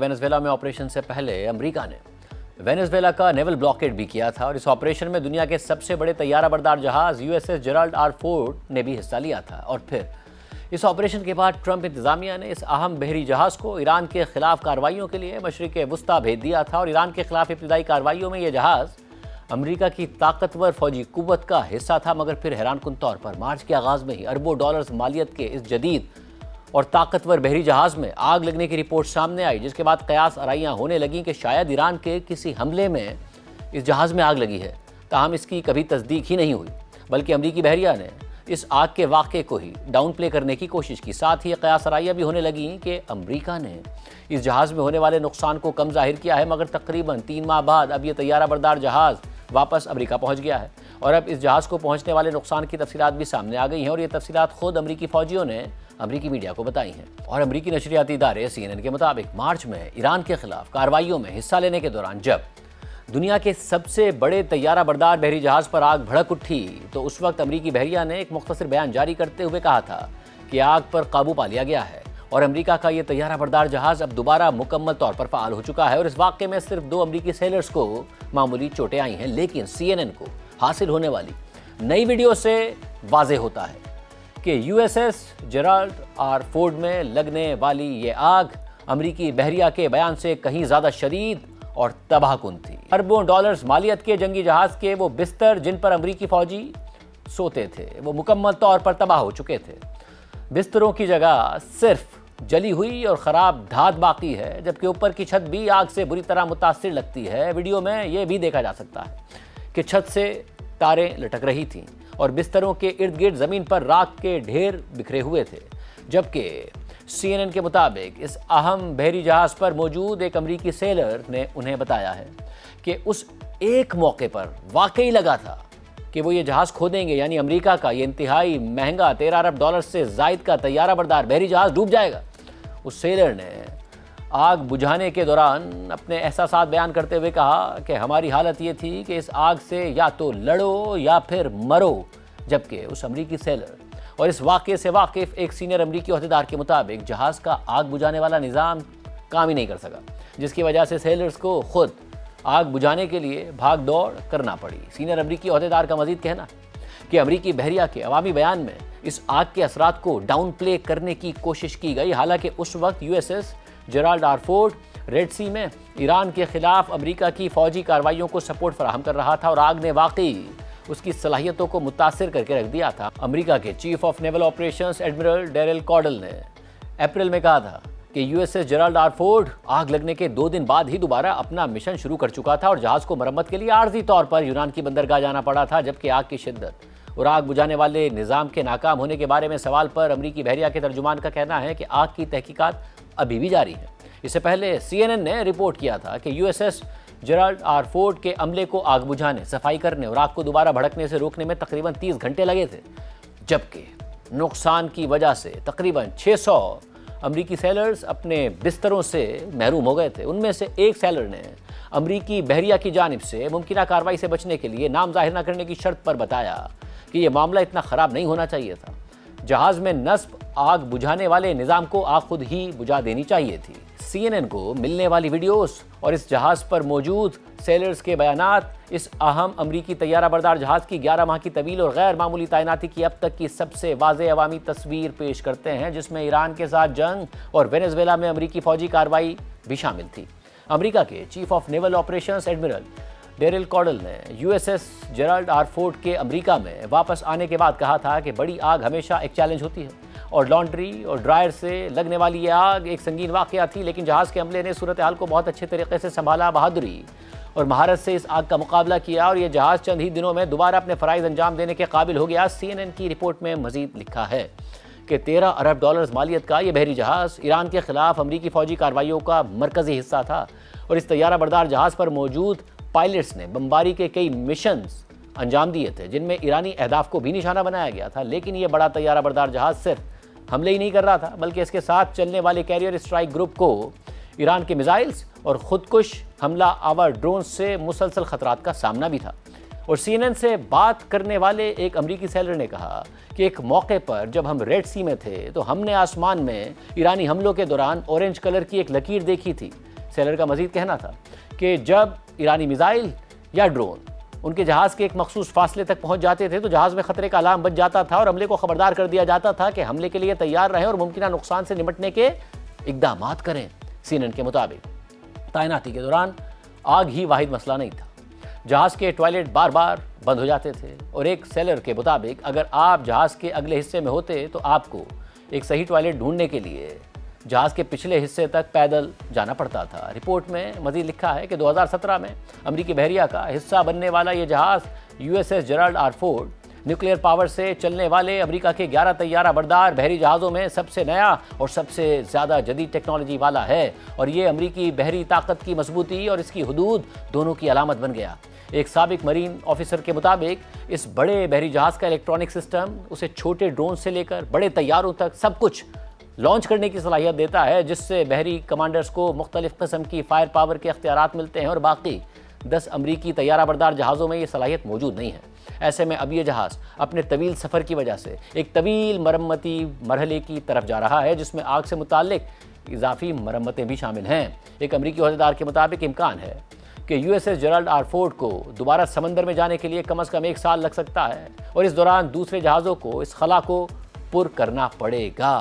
Venezuela میں operation سے پہلے امریکہ نے وینزویلا کا نیول بلاکیڈ بھی کیا تھا اور اس آپریشن میں دنیا کے سب سے بڑے طیارہ بردار جہاز USS جیرالڈ آر فورڈ نے بھی حصہ لیا تھا۔ اور پھر اس آپریشن کے بعد ٹرمپ انتظامیہ نے اس اہم بحری جہاز کو ایران کے خلاف کارروائیوں کے لیے مشرق وسطیٰ بھیج دیا تھا اور ایران کے خلاف ابتدائی کارروائیوں میں یہ جہاز امریکہ کی طاقتور فوجی قوت کا حصہ تھا، مگر پھر حیران کن طور پر مارچ کے آغاز میں ہی اربوں ڈالرز مالیت کے اس جدید اور طاقتور بحری جہاز میں آگ لگنے کی رپورٹ سامنے آئی، جس کے بعد قیاس آرائیاں ہونے لگیں کہ شاید ایران کے کسی حملے میں اس جہاز میں آگ لگی ہے۔ تاہم اس کی کبھی تصدیق ہی نہیں ہوئی، بلکہ امریکی بحریہ نے اس آگ کے واقعے کو ہی ڈاؤن پلے کرنے کی کوشش کی۔ ساتھ ہی قیاس آرائیاں بھی ہونے لگیں کہ امریکہ نے اس جہاز میں ہونے والے نقصان کو کم ظاہر کیا ہے، مگر تقریباً 3 ماہ بعد اب یہ طیارہ بردار جہاز واپس امریکہ پہنچ گیا ہے اور اب اس جہاز کو پہنچنے والے نقصان کی تفصیلات بھی سامنے آ گئی ہیں اور یہ تفصیلات خود امریکی فوجیوں نے امریکی میڈیا کو بتائی ہیں۔ اور امریکی نشریاتی ادارے CNN کے مطابق مارچ میں ایران کے خلاف کارروائیوں میں حصہ لینے کے دوران جب دنیا کے سب سے بڑے طیارہ بردار بحری جہاز پر آگ بھڑک اٹھی تو اس وقت امریکی بحریہ نے ایک مختصر بیان جاری کرتے ہوئے کہا تھا کہ آگ پر قابو پا لیا گیا ہے اور امریکہ کا یہ طیارہ بردار جہاز اب دوبارہ مکمل طور پر فعال ہو چکا ہے اور اس واقعے میں صرف 2 امریکی سیلرز کو معمولی چوٹیں آئی ہیں، لیکن CNN کو حاصل ہونے والی نئی ویڈیو سے واضح ہوتا ہے کہ USS جیرالڈ آر فورڈ میں لگنے والی یہ آگ امریکی بحریہ کے بیان سے کہیں زیادہ شدید اور تباہ کن تھی۔ اربوں ڈالرز مالیت کے جنگی جہاز کے وہ بستر جن پر امریکی فوجی سوتے تھے وہ مکمل طور پر تباہ ہو چکے تھے۔ بستروں کی جگہ صرف جلی ہوئی اور خراب دھات باقی ہے، جبکہ اوپر کی چھت بھی آگ سے بری طرح متاثر لگتی ہے۔ ویڈیو میں یہ بھی دیکھا جا سکتا ہے کہ چھت سے تاریں لٹک رہی تھیں اور بستروں کے ارد گرد زمین پر راکھ کے ڈھیر بکھرے ہوئے تھے، جبکہ CNN کے مطابق اس اہم بحری جہاز پر موجود ایک امریکی سیلر نے انہیں بتایا ہے کہ اس ایک موقع پر واقعی لگا تھا کہ وہ یہ جہاز کھودیں گے، یعنی امریکہ کا یہ انتہائی مہنگا 13 ارب ڈالر سے زائد کا طیارہ بردار بحری جہاز ڈوب جائے گا۔ اس سیلر نے آگ بجھانے کے دوران اپنے احساسات بیان کرتے ہوئے کہا کہ ہماری حالت یہ تھی کہ اس آگ سے یا تو لڑو یا پھر مرو، جبکہ اس امریکی سیلر اور اس واقعے سے واقف ایک سینئر امریکی عہدیدار کے مطابق جہاز کا آگ بجھانے والا نظام کام ہی نہیں کر سکا، جس کی وجہ سے سیلرز کو خود آگ بجھانے کے لیے بھاگ دوڑ کرنا پڑی۔ سینئر امریکی عہدیدار کا مزید کہنا ہے کہ امریکی بحریہ کے عوامی بیان میں اس آگ کے اثرات کو ڈاؤن پلے کرنے کی کوشش کی گئی، حالانکہ اس وقت USS Gerald R Ford Red Sea میں ایران کے خلاف امریکہ کی فوجی کارروائیوں کو سپورٹ فراہم کر رہا تھا اور آگ نے واقعی اس کی صلاحیتوں کو متاثر کر کے رکھ دیا تھا۔ امریکہ کے chief of naval operations admiral Darrell کارڈل نے اپریل میں کہا تھا کہ USS جیرالڈ آر فورڈ آگ لگنے کے 2 دن بعد ہی دوبارہ اپنا مشن شروع کر چکا تھا اور جہاز کو مرمت کے لیے عارضی طور پر یونان کی بندرگاہ جانا پڑا تھا، جبکہ آگ کی شدت اور آگ بجھانے والے نظام کے ناکام ہونے کے بارے میں سوال پر امریکی بحریہ کے ترجمان کا کہنا ہے کہ آگ کی تحقیقات ابھی بھی جاری ہیں۔ اس سے پہلے CNN نے رپورٹ کیا تھا کہ USS جیرالڈ آر فورڈ کے عملے کو آگ بجھانے، صفائی کرنے اور آگ کو دوبارہ بھڑکنے سے روکنے میں تقریباً 30 گھنٹے لگے تھے، جبکہ نقصان کی وجہ سے تقریباً 600 امریکی سیلرز اپنے بستروں سے محروم ہو گئے تھے۔ ان میں سے ایک سیلر نے امریکی بحریہ کی جانب سے ممکنہ کارروائی سے بچنے کے لیے نام ظاہر نہ کرنے کی شرط پر بتایا کہ یہ معاملہ اتنا خراب نہیں ہونا چاہیے تھا، جہاز میں نصب آگ بجھانے والے نظام کو آگ خود ہی بجھا دینی چاہیے تھی۔ CNN کو ملنے والی ویڈیوز اور اس جہاز پر موجود سیلرز کے بیانات اس اہم امریکی طیارہ بردار جہاز کی 11 ماہ کی طویل اور غیر معمولی تعیناتی کی اب تک کی سب سے واضح عوامی تصویر پیش کرتے ہیں، جس میں ایران کے ساتھ جنگ اور وینزویلا میں امریکی فوجی کارروائی بھی شامل تھی۔ امریکہ کے chief of naval operations admiral Darrell کارڈل نے USS جیرالڈ آر فورڈ کے امریکہ میں واپس آنے کے بعد کہا تھا کہ بڑی آگ ہمیشہ ایک چیلنج ہوتی ہے اور لانڈری اور ڈرائر سے لگنے والی یہ آگ ایک سنگین واقعہ تھی، لیکن جہاز کے عملے نے صورتحال کو بہت اچھے طریقے سے سنبھالا، بہادری اور مہارت سے اس آگ کا مقابلہ کیا اور یہ جہاز چند ہی دنوں میں دوبارہ اپنے فرائض انجام دینے کے قابل ہو گیا۔ CNN کی رپورٹ میں مزید لکھا ہے کہ 13 ارب ڈالرز مالیت کا یہ بحری جہاز ایران کے خلاف امریکی فوجی کارروائیوں کا مرکزی حصہ تھا اور اس طیارہ بردار جہاز پر موجود پائلٹس نے بمباری کے کئی مشنز انجام دیے تھے جن میں ایرانی اہداف کو بھی نشانہ بنایا گیا تھا، لیکن یہ بڑا طیارہ بردار جہاز صرف حملے ہی نہیں کر رہا تھا بلکہ اس کے ساتھ چلنے والے کیریئر اسٹرائک گروپ کو ایران کے میزائلز اور خودکش حملہ آور ڈرون سے مسلسل خطرات کا سامنا بھی تھا۔ اور CNN سے بات کرنے والے ایک امریکی سیلر نے کہا کہ ایک موقع پر جب ہم ریڈ سی میں تھے تو ہم نے آسمان میں ایرانی حملوں کے دوران اورنج کلر کی ایک لکیر دیکھی تھی سیلر کا مزید کہنا تھا کہ جب ایرانی میزائل یا ڈرون ان کے جہاز کے ایک مخصوص فاصلے تک پہنچ جاتے تھے تو جہاز میں خطرے کا الارم بج جاتا تھا اور عملے کو خبردار کر دیا جاتا تھا کہ حملے کے لیے تیار رہیں اور ممکنہ نقصان سے نمٹنے کے اقدامات کریں۔ CNN کے مطابق تعیناتی کے دوران آگ ہی واحد مسئلہ نہیں تھا، جہاز کے ٹوائلٹ بار بار بند ہو جاتے تھے اور ایک سیلر کے مطابق اگر آپ جہاز کے اگلے حصے میں ہوتے تو آپ کو ایک صحیح ٹوائلٹ ڈھونڈنے کے لیے جہاز کے پچھلے حصے تک پیدل جانا پڑتا تھا۔ رپورٹ میں مزید لکھا ہے کہ 2017 میں امریکی بحریہ کا حصہ بننے والا یہ جہاز USS Gerald R Ford nuclear power سے چلنے والے امریکہ کے 11 طیارہ بردار بحری جہازوں میں سب سے نیا اور سب سے زیادہ جدید ٹیکنالوجی والا ہے، اور یہ امریکی بحری طاقت کی مضبوطی اور اس کی حدود دونوں کی علامت بن گیا۔ ایک سابق مرین آفیسر کے مطابق اس بڑے بحری جہاز کا الیکٹرانک سسٹم اسے چھوٹے ڈرون سے لے کر بڑے طیاروں تک سب کچھ لانچ کرنے کی صلاحیت دیتا ہے، جس سے بحری کمانڈرز کو مختلف قسم کی فائر پاور کے اختیارات ملتے ہیں، اور باقی 10 امریکی طیارہ بردار جہازوں میں یہ صلاحیت موجود نہیں ہے۔ ایسے میں اب یہ جہاز اپنے طویل سفر کی وجہ سے ایک طویل مرمتی مرحلے کی طرف جا رہا ہے، جس میں آگ سے متعلق اضافی مرمتیں بھی شامل ہیں۔ ایک امریکی عہدیدار کے مطابق امکان ہے کہ USS جیرالڈ آر فورڈ کو دوبارہ سمندر میں جانے کے لیے کم از کم 1 سال لگ سکتا ہے، اور اس دوران دوسرے جہازوں کو اس خلا کو پر کرنا پڑے گا۔